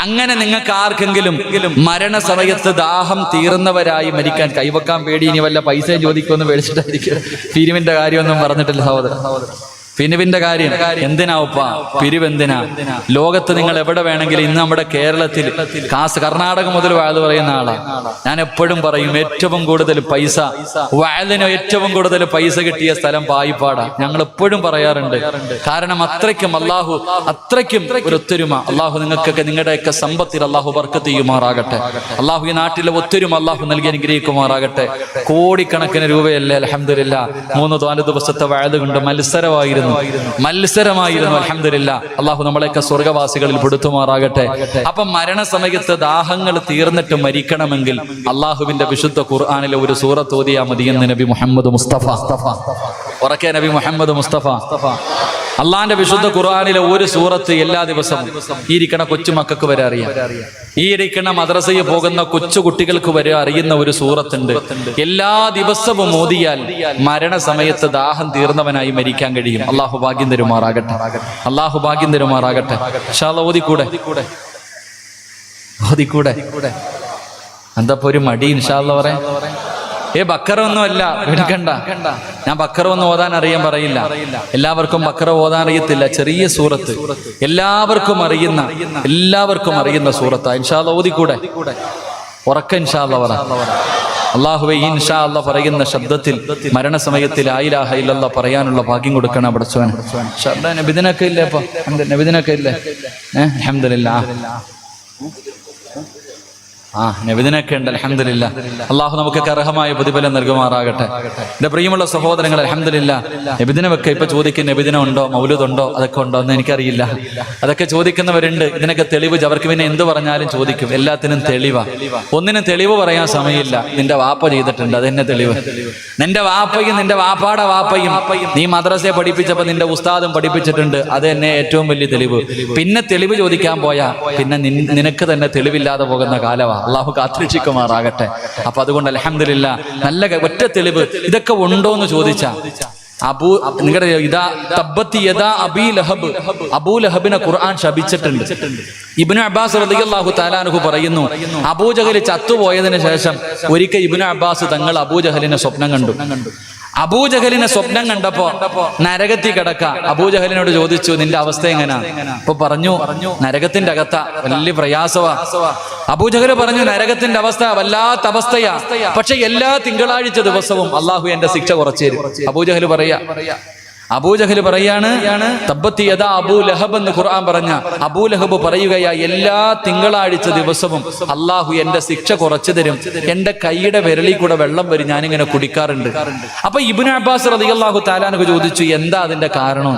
Speaker 1: അങ്ങനെ നിങ്ങൾക്ക് ആർക്കെങ്കിലും മരണസമയത്ത് ദാഹം തീർന്നവരായി മരിക്കാൻ കൈവക്കാൻ പേടി, ഇനി വല്ല പൈസയും ചോദിക്കുമെന്ന് പേടിച്ചിട്ടായിരിക്കും. പിരിവിന്റെ കാര്യമൊന്നും പറഞ്ഞിട്ടില്ല സഹോദരൻ. പിരിവിന്റെ കാര്യം എന്തിനാ ഉപ്പ? പിരിവെന്തിനാ? ലോകത്ത് നിങ്ങൾ എവിടെ വേണമെങ്കിലും, ഇന്ന് നമ്മുടെ കേരളത്തിൽ കർണാടക മുതൽ വഅദ് പറയുന്ന ആളാണ്. ഞാൻ എപ്പോഴും പറയും, ഏറ്റവും കൂടുതൽ പൈസ വഅദിന് ഏറ്റവും കൂടുതൽ പൈസ കിട്ടിയ സ്ഥലം പായിപ്പാടാ. ഞങ്ങൾ എപ്പോഴും പറയാറുണ്ട്. കാരണം അത്രയ്ക്കും അള്ളാഹു, അത്രയ്ക്കും ഒരു ഒത്തൊരുമ അള്ളാഹു നിങ്ങൾക്കൊക്കെ, നിങ്ങളുടെയൊക്കെ സമ്പത്തിൽ അള്ളാഹു ബർക്കത്ത് ചെയ്യുമാറാകട്ടെ. അള്ളാഹു ഈ നാട്ടിലെ ഒത്തൊരുമ അള്ളാഹു നൽകി അനുഗ്രഹിക്കുമാറാകട്ടെ. കോടിക്കണക്കിന് രൂപയല്ലേ അൽഹംദുലില്ലാഹ്. 3-4 ദിവസത്തെ വഅദ് കൊണ്ട് മത്സരമായിരുന്നു. അൽഹംദുലില്ലാഹ്. അള്ളാഹു നമ്മളെയൊക്കെ സ്വർഗവാസികളിൽ പെടുത്തുമാറാകട്ടെ. അപ്പൊ മരണസമയത്ത് ദാഹങ്ങൾ തീർന്നിട്ട് മരിക്കണമെങ്കിൽ അള്ളാഹുവിന്റെ വിശുദ്ധ ഖുർആനിലെ ഒരു സൂറത്ത് ഓതിയാ മതി എന്ന് നബി മുഹമ്മദ് മുസ്തഫ. ഉറക്കെ നബി മുഹമ്മദ് മുസ്തഫ. അള്ളാന്റെ വിശുദ്ധ ഖുർആനിലെ ഒരു സൂറത്ത് എല്ലാ ദിവസവും ഈ ഇരിക്കണ കൊച്ചുമക്കൾക്ക് വരെ അറിയാം, ഈ ഇരിക്കണ മദ്രസയിൽ പോകുന്ന കൊച്ചു കുട്ടികൾക്ക് വരെ അറിയുന്ന ഒരു സൂറത്തുണ്ട്. എല്ലാ ദിവസവും ഓതിയാൽ മരണസമയത്ത് ദാഹം തീർന്നവനായി മരിക്കാൻ കഴിയും. അള്ളാഹു ഭാഗ്യം തരുമാറാകട്ടെ. അള്ളാഹു ഭാഗ്യം തരുമാറാകട്ടെ. ഇൻഷാ അല്ലാഹ് ഓതിക്കൂടെ? എന്താ ഒരു മടി? ഇൻഷാ അല്ലാഹ് പറയാം. ബക്കറ ഒന്നും അല്ല, എടുക്കണ്ട. ഞാൻ ബക്കറ ഒന്നും ഓതാൻ അറിയാൻ പറയില്ല. എല്ലാവർക്കും ബക്കറ ഓതാൻ അറിയത്തില്ല. ചെറിയ സൂറത്ത്, എല്ലാവർക്കും അറിയുന്ന സൂറത്താ. ഇൻഷാ അല്ലാഹ് ഓതിക്കൂടെ? ഉറക്ക ഇൻഷാ അല്ലാഹ് പറ. അല്ലാഹുവേ, ഇൻഷാ അല്ലാഹ് പറയുന്ന ശബ്ദത്തിൽ മരണസമയത്തിൽ ലാ ഇലാഹ ഇല്ലല്ലാഹ് പറയാനുള്ള ഭാഗ്യം കൊടുക്കണം പടച്ചോനെ. നബിദിനൊക്കെ ഇല്ലേ? അപ്പൊ നബിദിനൊക്കെ ഇല്ലേ? അൽഹംദുലില്ലാഹ്. നബിദിനൊക്കെ ഉണ്ട്. അൽഹംദുലില്ലാഹ്. അള്ളാഹു നമുക്കൊക്കെ അർഹമായ പ്രതിഫലം നൽകുമാറാകട്ടെ. എന്റെ പ്രിയമുള്ള സഹോദരങ്ങൾ, അൽഹംദുലില്ലാഹ്. നബിദിനമൊക്കെ ഇപ്പൊ ചോദിക്കുന്ന നബിദിനം ഉണ്ടോ, മൗലൂദ് ഉണ്ടോ, അതൊക്കെ ഉണ്ടോ എന്ന് എനിക്കറിയില്ല. അതൊക്കെ ചോദിക്കുന്നവരുണ്ട്. ഇതിനൊക്കെ തെളിവ് അവർക്ക് പിന്നെ എന്ത് പറഞ്ഞാലും ചോദിക്കും. എല്ലാത്തിനും തെളിവാ. ഒന്നിനും തെളിവ് പറയാൻ സമയമില്ല. നിന്റെ വാപ്പ ചെയ്തിട്ടുണ്ട്, അതെന്നെ തെളിവ്. നിന്റെ വാപ്പയും നിന്റെ വാപ്പാടെ വാപ്പയും നീ മദ്രസയെ പഠിപ്പിച്ചപ്പോ നിന്റെ ഉസ്താദും പഠിപ്പിച്ചിട്ടുണ്ട്, അത് തന്നെ ഏറ്റവും വലിയ തെളിവ്. പിന്നെ തെളിവ് ചോദിക്കാൻ പോയാ പിന്നെ നിനക്ക് തന്നെ തെളിവില്ലാതെ പോകുന്ന കാലമാണ്. അള്ളാഹു കാത്തിരക്ഷിക്കുമാറാകട്ടെ. അപ്പൊ അതുകൊണ്ട് അൽഹംദുലില്ലാഹ് നല്ല ഒറ്റ തെളിവ്. ഇതൊക്കെ ഉണ്ടോ എന്ന് ചോദിച്ചാ നിങ്ങളുടെ അബൂ ലഹബിനെ ഖുർആൻ ശപിച്ചിട്ടുണ്ട്. ഇബ്നു അബ്ബാസ് റളിയല്ലാഹു തആല അൻഹു പറയുന്നു, അബൂജഹൽ ചത്തുപോയതിനു ശേഷം ഒരിക്കൽ ഇബ്നു അബ്ബാസ് തങ്ങൾ അബൂജഹലിനെ സ്വപ്നം കണ്ടു. അബൂജഹലിനെ സ്വപ്നം കണ്ടപ്പോ നരകത്തിൽ കിടക്ക. അബൂജഹലിനോട് ചോദിച്ചു, നിന്റെ അവസ്ഥ എങ്ങനാ? അപ്പൊ പറഞ്ഞു, നരകത്തിന്റെ അകത്ത വലിയ പ്രയാസവാ. അബൂജഹൽ പറഞ്ഞു, നരകത്തിന്റെ അവസ്ഥ വല്ലാത്ത അവസ്ഥയാ, പക്ഷെ എല്ലാ തിങ്കളാഴ്ച ദിവസവും അള്ളാഹു എന്റെ ശിക്ഷ കുറച്ചു തരും. അബൂജഹൽ പറയാ, അബൂജഹൽ പറയാണ്, തബ്ബത്തി യദാ അബൂ ലഹബ് എന്ന് ഖുർആൻ പറഞ്ഞ അബൂ ലഹബ് പറയുകയാ, എല്ലാ തിങ്കളാഴ്ച ദിവസവും അള്ളാഹു എന്റെ ശിക്ഷ കുറച്ചു തരും, എന്റെ കൈയുടെ വിരലിൽ കൂടെ വെള്ളം വരും, ഞാനിങ്ങനെ കുടിക്കാറുണ്ട്. അപ്പൊ ഇബ്നു അബ്ബാസ് റളിയല്ലാഹു തആല അൻഹു ചോദിച്ചു, എന്താ അതിന്റെ കാരണം?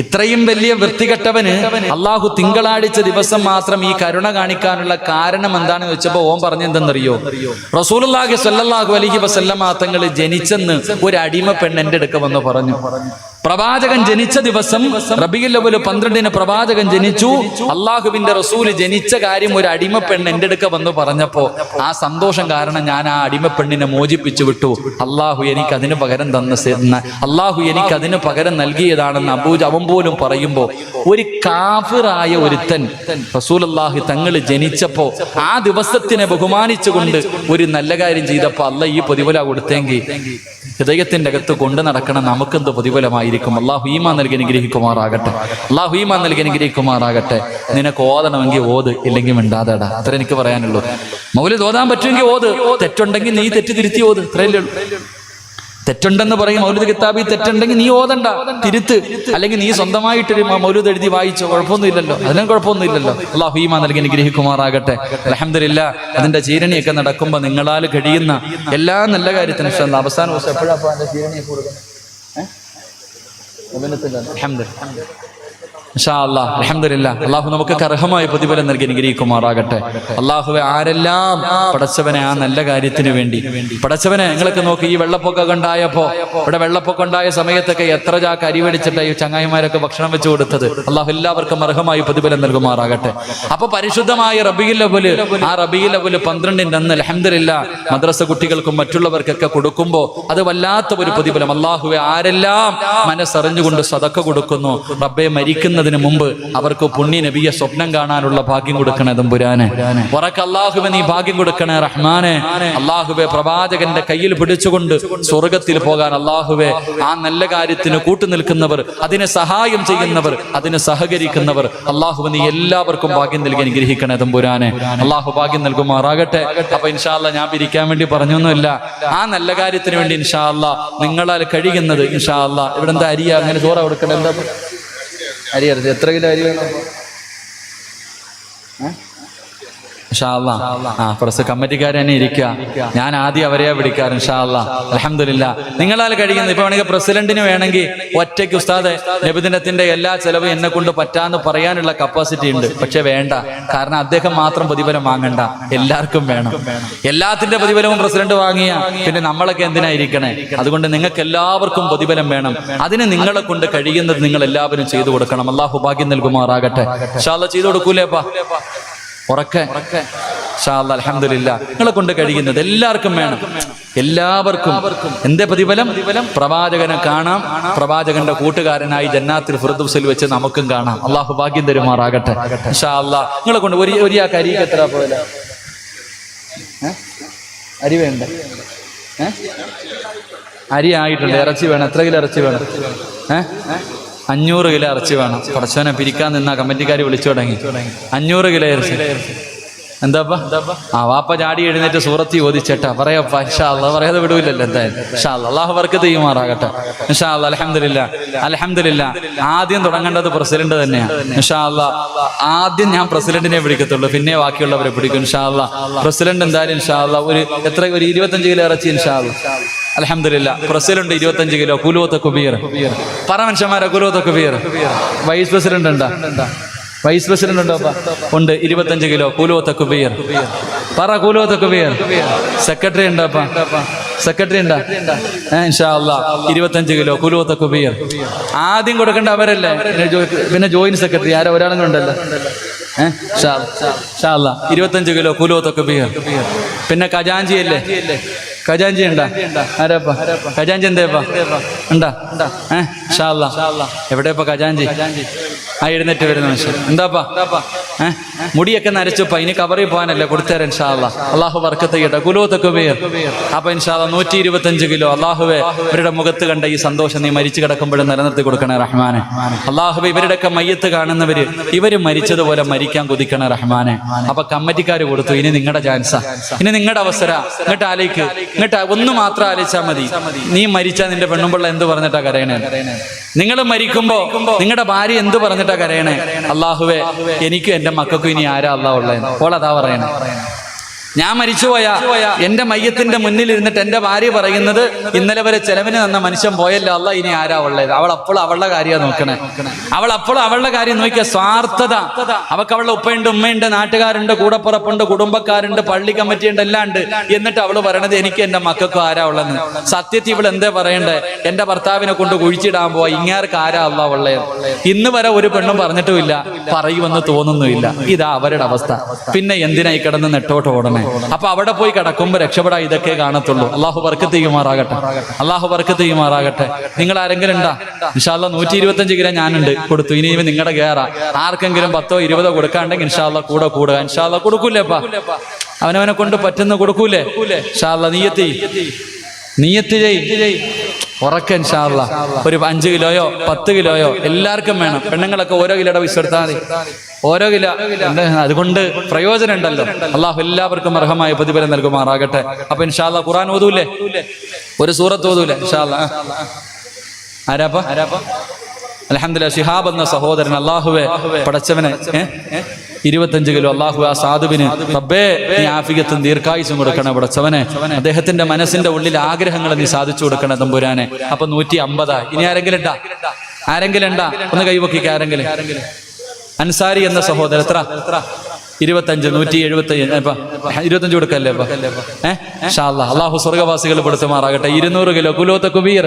Speaker 1: ഇത്രയും വലിയ വൃത്തികെട്ടവന് അള്ളാഹു തിങ്കളാഴ്ച ദിവസം മാത്രം ഈ കരുണ കാണിക്കാനുള്ള കാരണം എന്താണെന്ന് വെച്ചപ്പോ ഓൻ പറഞ്ഞെന്തെന്നറിയോ? റസൂലുള്ളാഹി സ്വല്ലല്ലാഹു അലൈഹി വസല്ലമ തങ്ങൾ ജനിച്ചെന്ന് ഒരു അടിമ പെണ്ണ് എന്റെ അടുക്ക വന്ന് പറഞ്ഞു. പ്രവാചകൻ ജനിച്ച ദിവസം റബീഉൽ അവ്വൽ 12-ന് പ്രവാചകൻ ജനിച്ചു. അള്ളാഹുവിന്റെ റസൂല് ജനിച്ച കാര്യം ഒരു അടിമ പെണ്ണ് എന്റെ അടുക്ക വന്ന് പറഞ്ഞപ്പോ ആ സന്തോഷം കാരണം ഞാൻ ആ അടിമ പെണ്ണിനെ മോചിപ്പിച്ചു വിട്ടു. അള്ളാഹു എനിക്ക് അതിന് പകരം അള്ളാഹു എനിക്ക് അതിന് പകരം നൽകിയതാണെന്ന് അവൻ പോലും പറയുമ്പോ ഒരു കാഫിറായ ഒരുത്തൻ റസൂലുള്ളാഹി തങ്ങൾ ജനിച്ചപ്പോ ആ ദിവസത്തിനെ ബഹുമാനിച്ചുകൊണ്ട് ഒരു നല്ല കാര്യം ചെയ്തപ്പോ അള്ളാഹ് ഈ പ്രതിഫലം കൊടുത്തെങ്കിൽ ഹൃദയത്തിന്റെ അകത്ത് കൊണ്ടു നടക്കണം നമുക്കെന്ത് പ്രതിഫലമായിരിക്കും. അള്ളാഹു ഈമാൻ നൽകി അനുഗ്രഹിക്കുമാറാകട്ടെ. അള്ളാഹു ഈമാൻ നൽകി അനുഗ്രഹിക്കുമാറാകട്ടെ. നിനക്ക് ഓതണമെങ്കിൽ ഓത്, ഇല്ലെങ്കിൽ മിണ്ടാതെടാ. അത്ര എനിക്ക് പറയാനുള്ളൂ. മൗലിദ് ഓതാൻ പറ്റുമെങ്കിൽ ഓത്, തെറ്റുണ്ടെങ്കിൽ നീ തെറ്റ് തിരുത്തി ഓത്. ഇത്രയല്ലേ ഉള്ളൂ. തെറ്റുണ്ടെന്ന് പറയും മൗലിദ് കിതാബിൽ തെറ്റുണ്ടെങ്കിൽ നീ ഓതണ്ട, തിരുത്ത്. അല്ലെങ്കിൽ നീ സ്വന്തമായിട്ടൊരു മൗലിദ് എഴുതി വായിച്ചോ, കുഴപ്പമൊന്നുമില്ലല്ലോ, അതിനും കുഴപ്പമൊന്നുമില്ലല്ലോ. അല്ലാഹു ഈമാൻ നൽകി അനുഗ്രഹിക്കുമാറാകട്ടെ. അൽഹംദുലില്ലാ. അതിന്റെ ചീരണിയൊക്കെ നടക്കുമ്പോൾ നിങ്ങളാൽ കഴിയുന്ന എല്ലാ നല്ല കാര്യത്തിനും അവസാന ദിവസം എപ്പോഴാണ് ചീരണിയൊക്കെ കൊടുക്കുന്നത്? അൽഹംദുലില്ലാഹ്. അള്ളാഹു നമുക്ക് അർഹമായ പ്രതിഫലം നൽകി അനുഗ്രഹിക്കുമാറാകട്ടെ. അള്ളാഹുവെ, ആരെല്ലാം പടച്ചവനെ ആ നല്ല കാര്യത്തിന് വേണ്ടി പടച്ചവനെ, നിങ്ങളൊക്കെ നോക്കി, ഈ വെള്ളപ്പൊക്കം ഉണ്ടായപ്പോ, ഇവിടെ വെള്ളപ്പൊക്കം ഉണ്ടായ സമയത്തൊക്കെ എത്ര ചാക്ക് അരി മേടിച്ചിട്ട് ഈ ചങ്ങായിമാരൊക്കെ ഭക്ഷണം വെച്ചു കൊടുത്തത്. അള്ളാഹു എല്ലാവർക്കും അർഹമായി പ്രതിഫലം നൽകുമാറാകട്ടെ. അപ്പൊ പരിശുദ്ധമായ റബീഉൽ അവ്വൽ, ആ റബീഉൽ അവ്വൽ 12-ന്റെ അന്ന് അൽഹംദുലില്ലാഹ് മദ്രസ കുട്ടികൾക്കും മറ്റുള്ളവർക്കൊക്കെ കൊടുക്കുമ്പോ അത് വല്ലാത്ത ഒരു പ്രതിഫലം. അള്ളാഹുവെ, ആരെല്ലാം മനസ്സറിഞ്ഞുകൊണ്ട് സദഖ കൊടുക്കുന്നു, റബ്ബേ, മരിക്കുന്നതിന് മുമ്പ് അവർക്ക് പുണ്യ നബിയെ സ്വപ്നം കാണാനുള്ള ഭാഗ്യം കൊടുക്കണേ തമ്പുരാനെ. ഉറക്കെ അല്ലാഹുവേ നീ ഭാഗ്യം കൊടുക്കണേ റഹ്മാനെ. അല്ലാഹുവേ, പ്രവാചകന്റെ കയ്യിൽ പിടിച്ചുകൊണ്ട് സ്വർഗത്തിൽ പോകാൻ അല്ലാഹുവേ, ആ നല്ല കാര്യത്തിന് കൂട്ടുനിൽക്കുന്നവർ, അതിനെ സഹായം ചെയ്യുന്നവർ, അതിന് സഹകരിക്കുന്നവർ, അല്ലാഹുവേ നീ എല്ലാവർക്കും ഭാഗ്യം നൽകി അനുഗ്രഹിക്കണേ തമ്പുരാനെ. അല്ലാഹു ഭാഗ്യം നൽകുമാറാകട്ടെ. അപ്പൊ ഇൻഷാ അല്ലാഹ് ഞാൻ പിരിക്കാൻ വേണ്ടി പറഞ്ഞൊന്നുമില്ല, ആ നല്ല കാര്യത്തിന് വേണ്ടി ഇൻഷാ അല്ലാഹ് നിങ്ങളാൽ കഴിയുന്നത് ഇൻഷാ അല്ലാഹ്. ഇവിടെ എന്താ അരിയ, അങ്ങനെ ചോറ കൊടുക്കണേ? എന്താ അരി അരച്ച് എത്ര കിലോ അരി വേണം? ഇൻഷാ അല്ലാഹ്. പ്രസ് കമ്മിറ്റിക്കാർ തന്നെ ഇരിക്കുക. ഞാൻ ആദ്യം അവരെയാ വിളിക്കാറ്. ഇൻഷാ അല്ലാഹ്. അൽഹംദുലില്ലാഹ്. നിങ്ങളാൽ കഴിയുന്നത് ഇപ്പൊ വേണമെങ്കിൽ പ്രസിഡന്റിന് വേണമെങ്കിൽ ഒറ്റയ്ക്ക് ഉസ്താദെ നബിദിനത്തിന്റെ എല്ലാ ചെലവും എന്നെ കൊണ്ട് പറ്റാന്ന് പറയാനുള്ള കപ്പാസിറ്റി ഉണ്ട്. പക്ഷെ വേണ്ട, കാരണം അദ്ദേഹം മാത്രം പ്രതിഫലം വാങ്ങണ്ട, എല്ലാവർക്കും വേണം. എല്ലാത്തിന്റെ പ്രതിഫലവും പ്രസിഡന്റ് വാങ്ങിയ പിന്നെ നമ്മളൊക്കെ എന്തിനായിരിക്കണേ? അതുകൊണ്ട് നിങ്ങൾക്ക് എല്ലാവർക്കും പ്രതിഫലം വേണം. അതിന് നിങ്ങളെ കൊണ്ട് കഴിയുന്നത് നിങ്ങൾ എല്ലാവരും ചെയ്തു കൊടുക്കണം. അല്ലാഹു ഭാഗ്യം നൽകുമാറാകട്ടെ. ഇൻഷാ അല്ലാഹ് ചെയ്തു കൊടുക്കൂലേപ്പാ? ഉറക്കെ ഇൻഷാ അല്ലാഹ്. അൽഹംദുലില്ലാഹ്. നിങ്ങളെ കൊണ്ട് കഴിയുന്നത് എല്ലാവർക്കും വേണം. എല്ലാവർക്കും എന്തേ പ്രതിഫലം? പ്രവാചകനെ കാണാം, പ്രവാചകന്റെ കൂട്ടുകാരനായി ജന്നാത്തുൽ ഫിർദൗസിൽ വെച്ച് നമുക്കും കാണാം. അല്ലാഹു ഭാഗ്യം തരുമാറാകട്ടെ. ഇൻഷാ അല്ലാഹ്. നിങ്ങളെ കൊണ്ട് ഒരു അരി എത്ര പോലെ അരി വേണ്ട? അരി ആയിട്ടുണ്ട്. ഇറച്ചി വേണം. എത്ര കിലോ ഇറച്ചി വേണം? 500 കിലോ ഇറച്ചി വേണം. പടച്ചവനെ പിരിക്കാൻ നിന്നാ കമ്മിറ്റിക്കാർ വിളിച്ചു തുടങ്ങി. 500 കിലോ ഇറച്ചി. എന്താപ്പാ? വാപ്പ ചാടി എഴുന്നേറ്റ് സൂറത്തി ഓദിച്ചേട്ടാ പറയാപ്പാ. ഇൻഷാ അല്ലാഹ്. പറയാതെ വിടൂല്ലല്ലോ എന്തായാലും. ഇൻഷാ അല്ലാഹ്. അല്ലാഹു ബർക്കത്ത് ചെയ്യുമാറാകട്ടെ. ഇൻഷാ അല്ലാഹ്. അൽഹംദുലില്ലാഹ്. അൽഹംദുലില്ലാഹ്. ആദ്യം തുടങ്ങേണ്ടത് പ്രസിഡന്റ് തന്നെയാണ്. ഇൻഷാ അല്ലാഹ്. ആദ്യം ഞാൻ പ്രസിഡന്റിനെ വിളിക്കത്തുള്ളൂ, പിന്നെ ബാക്കിയുള്ളവരെ പിടിക്കും. ഇൻഷാ അല്ലാഹ്. പ്രസിഡന്റ് എന്തായാലും ഇൻഷാ അല്ലാഹ് ഒരു 25 കിലോ ഇറച്ചി ഇൻഷാ അല്ലാഹ്. അൽഹംദുലില്ലാഹ്. President 25 kilo. കുലൂത്ത് കുബീർ. പറ മനുഷ്യന്മാരെ, കുലൂത്ത് കുബീർ. വൈസ് പ്രസിഡന്റ് ഉണ്ടാ? വൈസ് പ്രസിഡന്റ് ഉണ്ടോ? ഉണ്ട്. 25 കിലോ. കൂലൂത്ത് കുബീർ. പറ കൂലൂത്ത് കുബീർ. സെക്രട്ടറി ഉണ്ടോപ്പാ? സെക്രട്ടറി ഉണ്ടാ? ഇൻഷാ അല്ലാഹ്. 25 കിലോ. കൂലൂത്ത് കുബീർ. ആദ്യം കൊടുക്കേണ്ട അവരല്ലേ, പിന്നെ ജോയിന്റ് സെക്രട്ടറി ആരോ ഒരാളും കൊണ്ടല്ലോ. ഇൻഷാ അല്ലാഹ്. 25 കിലോ. കൂലൂത്ത് കുബീർ. പിന്നെ ഖജാൻജി അല്ലേ? ഖജാൻജി ഉണ്ടാ? ആരാപ്പാ ഖജാൻജി? എന്തേപ്പാ ഉണ്ടാ? ഇൻഷാ അല്ലാഹ്. എവിടെയപ്പാ ഖജാൻജി? എഴുന്നേറ്റ് വരുന്ന മനുഷ്യൻ. എന്താപ്പാ മുടിയൊക്കെ നരച്ചപ്പോ ഇനി കവറിൽ പോകാനല്ലേ കൊടുത്തേരാ ഇൻഷാ അല്ലാഹ്. അള്ളാഹു ബർക്കത്ത് ചെയ്യട്ടെ. കുലൂത്തൊക്കെ പേർ അപ്പൊ ഇൻഷാ അല്ലാഹ് 125 കിലോ അള്ളാഹുവെ ഇവരുടെ മുഖത്ത് കണ്ട ഈ സന്തോഷം നീ മരിച്ചു കിടക്കുമ്പോഴും നിലനിർത്തി കൊടുക്കണേ റഹ്മാനെ. അള്ളാഹുവെ ഇവരുടെയൊക്കെ മയ്യത്ത് കാണുന്നവര് ഇവര് മരിച്ചതുപോലെ മരിക്കാൻ കൊതിക്കണേ റഹ്മാനെ. അപ്പൊ കമ്മിറ്റിക്കാർ കൊടുത്തു, ഇനി നിങ്ങളുടെ ചാൻസാ, ഇനി നിങ്ങളുടെ അവസര. ഇങ്ങോട്ട് ആലോചിക്ക്, ഇങ്ങോട്ട് ഒന്ന് മാത്രം ആലോചിച്ചാൽ മതി. നീ മരിച്ചാൽ നിന്റെ പെണ്ണുമ്പിള്ള എന്ത് പറഞ്ഞിട്ടാ കരയണേ? നിങ്ങൾ മരിക്കുമ്പോ നിങ്ങളുടെ ഭാര്യ എന്ത് പറഞ്ഞിട്ടാ കരയണേ? അള്ളാഹുവെ എനിക്കും എന്റെ മക്കൾക്കും ഇനി ആരാ അള്ളാഹ് ഉള്ളത്? ഓളതാ പറയണേ. ഞാൻ മരിച്ചുപോയാ എന്റെ മയ്യത്തിന്റെ മുന്നിൽ ഇരുന്നിട്ട് എന്റെ ഭാര്യ പറയുന്നത്, ഇന്നലെ വരെ ചെലവിന് തന്ന മനുഷ്യൻ പോയല്ലോ അല്ല, ഇനി ആരാ ഉള്ളത്? അവൾ അപ്പോഴും അവളുടെ കാര്യമാണ് നോക്കണേ. അവൾ അപ്പോഴും അവളുടെ കാര്യം നോക്കിയ സ്വാർത്ഥത. അവൾക്ക് അവളുടെ ഉപ്പയുണ്ട്, ഉമ്മയുണ്ട്, നാട്ടുകാരുണ്ട്, കൂടപ്പുറപ്പുണ്ട്, കുടുംബക്കാരുണ്ട്, പള്ളി കമ്മിറ്റിയുണ്ട്, എല്ലാം ഉണ്ട്. എന്നിട്ട് അവള് പറയണത് എനിക്ക് എന്റെ മക്കൾക്കും ആരാ ഉള്ളതെന്ന്. സത്യത്തിൽ ഇവൾ എന്തേ പറയണ്ടേ? എന്റെ ഭർത്താവിനെ കൊണ്ട് കുഴിച്ചിടാൻ പോവാ, ഇങ്ങാർക്ക് ആരാ അല്ല ഉള്ളത്? ഇന്ന് വരെ ഒരു പെണ്ണും പറഞ്ഞിട്ടുമില്ല, പറയുമെന്ന് തോന്നുന്നുമില്ല. ഇതാ അവരുടെ അവസ്ഥ. പിന്നെ എന്തിനായി കിടന്ന് നെട്ടോട്ട് ഓടണേ? അപ്പൊ അവിടെ പോയി കിടക്കുമ്പോ രക്ഷപ്പെടാ ഇതൊക്കെ കാണത്തുള്ളൂ. അള്ളാഹു ബർക്കത്ത് ചെയ്യുമാറാകട്ടെ, അള്ളാഹു ബർക്കത്ത് ചെയ്യുമാറാകട്ടെ. നിങ്ങൾ ആരെങ്കിലും ഉണ്ടാ? ഇൻഷാ അല്ലാഹ് 125 കിലോ ഞാനുണ്ട് കൊടുത്തു. ഇനി നിങ്ങളുടെ കേറാ. ആർക്കെങ്കിലും 10 or 20 കൊടുക്കാണ്ടെങ്കിൽ ഇൻഷാ അല്ലാഹ് കൂടെ കൂടുക. ഇൻഷാ അല്ലാഹ് കൊടുക്കൂലേപ്പാ? അവനവനെ കൊണ്ട് പറ്റുന്ന കൊടുക്കൂലേ? ഇൻഷാ അല്ലാഹ് നീയത്ത് ചെയ് ഉറക്കെ ഇൻഷാ അല്ലാഹ്. ഒരു 5 കിലോയോ 10 കിലോയോ എല്ലാവർക്കും വേണം. പെണ്ണുങ്ങളൊക്കെ ഓരോ കിലോയുടെ പൈസ എടുത്താൽ മതി, ഓരോ കിലോ. അതുകൊണ്ട് പ്രയോജനം ഉണ്ടല്ലോ. അള്ളാഹു എല്ലാവർക്കും അർഹമായ പ്രതിഫലം നൽകുമാറാകട്ടെ. അപ്പൊ ഇൻഷാ അല്ലാഹ് ഖുർആൻ ഓതൂലേ? ഒരു സൂറത്ത് ഓതൂലേ? ഇൻഷാ അല്ലാഹ്. ആരാപ്പാ? അൽഹംദുലില്ലാഹ് ശിഹാബ് എന്ന സഹോദരൻ അള്ളാഹുവെ പടച്ചവനെ 25 കിലോ അള്ളാഹു ആ സാധുവിന് റബ്ബേ നീ ആഫിയത്തും ദീർഘായുസും കൊടുക്കണം പടച്ചവനെ. അദ്ദേഹത്തിന്റെ മനസ്സിന്റെ ഉള്ളിൽ ആഗ്രഹങ്ങൾ നീ സാധിച്ചു കൊടുക്കണം തമ്പുരാനെ. അപ്പൊ 150. ഇനി ആരെങ്കിലും ഉണ്ടാ? ഒന്ന് കൈവക്കിക്ക് ആരെങ്കിലും. അൻസാരി എന്ന സഹോദരൻ എത്ര? 25. 175. 25 കൊടുക്കല്ലേ? ഇൻഷാ അല്ലാഹ് അള്ളാഹു സ്വർഗവാസികൾ പെടുത്തുമാറാകട്ടെ. 200 കിലോ കുലൂത്ത് ബീർ.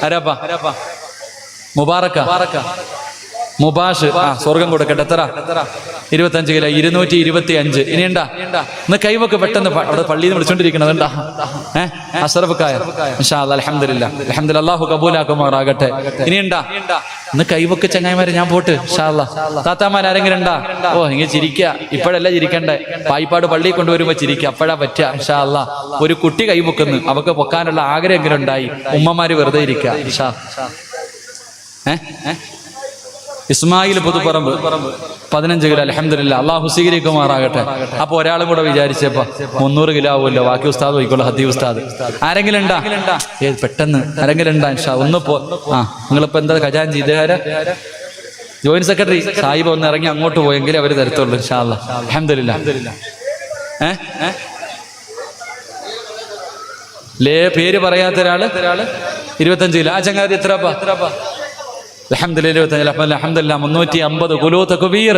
Speaker 1: ആരാപ്പാ? മുബാറക്ക മുബാഷ്. സ്വർഗം കൊടുക്കട്ടെ. എത്ര? 25 കിലോ. 225. ഇനി ഉണ്ടാ? ഇന്ന് കൈവക്ക് പെട്ടെന്ന്. അവിടെ പള്ളിയിൽ നിന്ന് വിളിച്ചോണ്ടിരിക്കണത് ഉണ്ടാ? അഷ്റഫ്ക്കായ. ഇൻഷാ അല്ലാഹ് അൽഹംദുലില്ലാഹ് അൽഹംദുലില്ലാഹ് അല്ലാഹു കബൂലാക്കുമാറാകട്ടെ. ഇനി ഉണ്ടാ? ഇന്ന് കൈവക്ക് ചങ്ങായിമാരെ ഞാൻ പോട്ട്. ഇൻഷാ അല്ലാഹ് താത്താമാർ ആരെങ്കിലും ഉണ്ടാ? ഓ ഇങ്ങനെ ചിരിക്കുക. ഇപ്പോഴല്ല ചിരിക്കണ്ടേ, പായിപ്പാട് പള്ളിയിൽ കൊണ്ടുവരുമ്പോ ചിരിക്കുക. അപ്പോഴാ പറ്റുക. ഇൻഷാ അല്ലാഹ് ഒരു കുട്ടി കൈവക്കുന്നു, അവക്ക് പൊക്കാനുള്ള ആഗ്രഹമെങ്കിലും ഉണ്ടായി. ഉമ്മമാര് വെറുതെ ഇരിക്കുക. ഇൻഷാ ഇസ്മായിൽ പുതുപ്പറമ്പ് 15 കിലോ. അൽഹംദുലില്ലാഹ് അള്ളാഹു സ്വീകരിക്കുമാറാകട്ടെ. അപ്പൊ ഒരാളും കൂടെ വിചാരിച്ചപ്പോ 300 കിലോ ആവുമല്ലോ. ബാക്കി ഉസ്താദ് പോയിക്കോളൂ, ഹദീ ഉസ്താദ്. ആരെങ്കിലും ഉണ്ടാ? പെട്ടെന്ന് ആരെങ്കിലും ഉണ്ടാ? ഇൻഷാ ഒന്ന് പോ. നിങ്ങളിപ്പോ എന്താ ഖജാൻജി ഇതേഹാര ജോയിന്റ് സെക്രട്ടറി സാഹിബ് ഒന്ന് ഇറങ്ങി അങ്ങോട്ട് പോയെങ്കിലേ അവര് തരത്തുള്ളൂ. ഇൻഷാ അല്ലാഹ് അൽഹംദുലില്ലാഹ്. പേര് പറയാത്ത ഒരാള് 25 കിലോ. ആ ചങ്ങാതി എത്രപ്പാ? അൽഹംദുലില്ലാഹ് 350 കുലൂത്ത് ബീർ.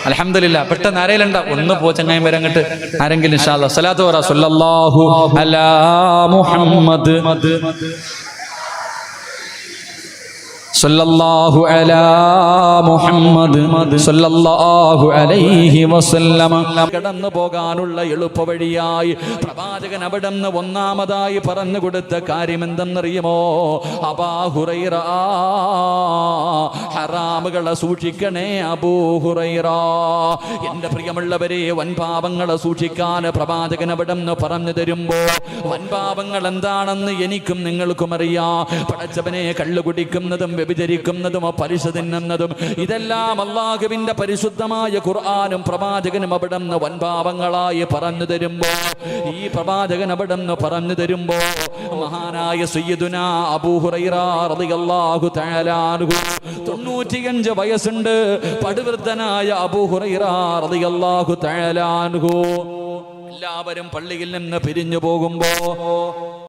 Speaker 1: അൽഹംദുലില്ലാഹ്. പെട്ടെന്ന് ആരെയിലുണ്ട? ഒന്ന് പോ ചങ്ങായി വരെ അങ്ങോട്ട് ആരെങ്കിലും. ഇൻഷാ അല്ലാഹ് സ്വലാത്ത് പറ. സ്വല്ലല്ലാഹു അലാ മുഹമ്മദ് സല്ലല്ലാഹു അലാ മുഹമ്മദ് സല്ലല്ലാഹു അലൈഹി വസല്ലം. കടന്നു പോകാനുള്ള എളുപ്പവഴിയായി പ്രവാചകൻ അവിടുന്ന് ഒന്നാമതായി പറഞ്ഞു കൊടുത്ത കാര്യം എന്തെന്നറിയുമോ? അബൂ ഹുറൈറ, ഹറാമുകളെ സൂക്ഷിക്കണേ അബൂ ഹുറൈറ. എന്റെ പ്രിയമുള്ളവരെ, വൻപാപങ്ങളെ സൂക്ഷിക്കാൻ പ്രവാചകൻ അവിടുന്ന് പറഞ്ഞു തരുമ്പോ വൻപാപങ്ങൾ എന്താണെന്ന് എനിക്കും നിങ്ങൾക്കും അറിയാം. പടച്ചവനെ, കള്ളു കുടിക്കുന്നതും വ്യഭിചരിക്കുന്നതും പലിശ തിന്നുന്നതും ഇതെല്ലാം അല്ലാഹുവിന്റെ പരിശുദ്ധമായ ഖുർആനും പ്രവാചകനും അവിടുന്ന് വൻപാപങ്ങളായി പറഞ്ഞു തരുമ്പോ, ഈ പ്രവാചകൻ അവിടുന്ന് പറഞ്ഞു തരുമ്പോ മഹാനായ സയ്യിദുനാ അബൂ ഹുറൈറ റളിയല്ലാഹു തആല അൻഹു 95 വയസ്സുണ്ട്. പടുവൃദ്ധനായ അബൂ ഹുറൈറ റളിയല്ലാഹു തആല അൻഹു എല്ലാവരും പള്ളിയിൽ നിന്ന് പിരിഞ്ഞു പോകുമ്പോ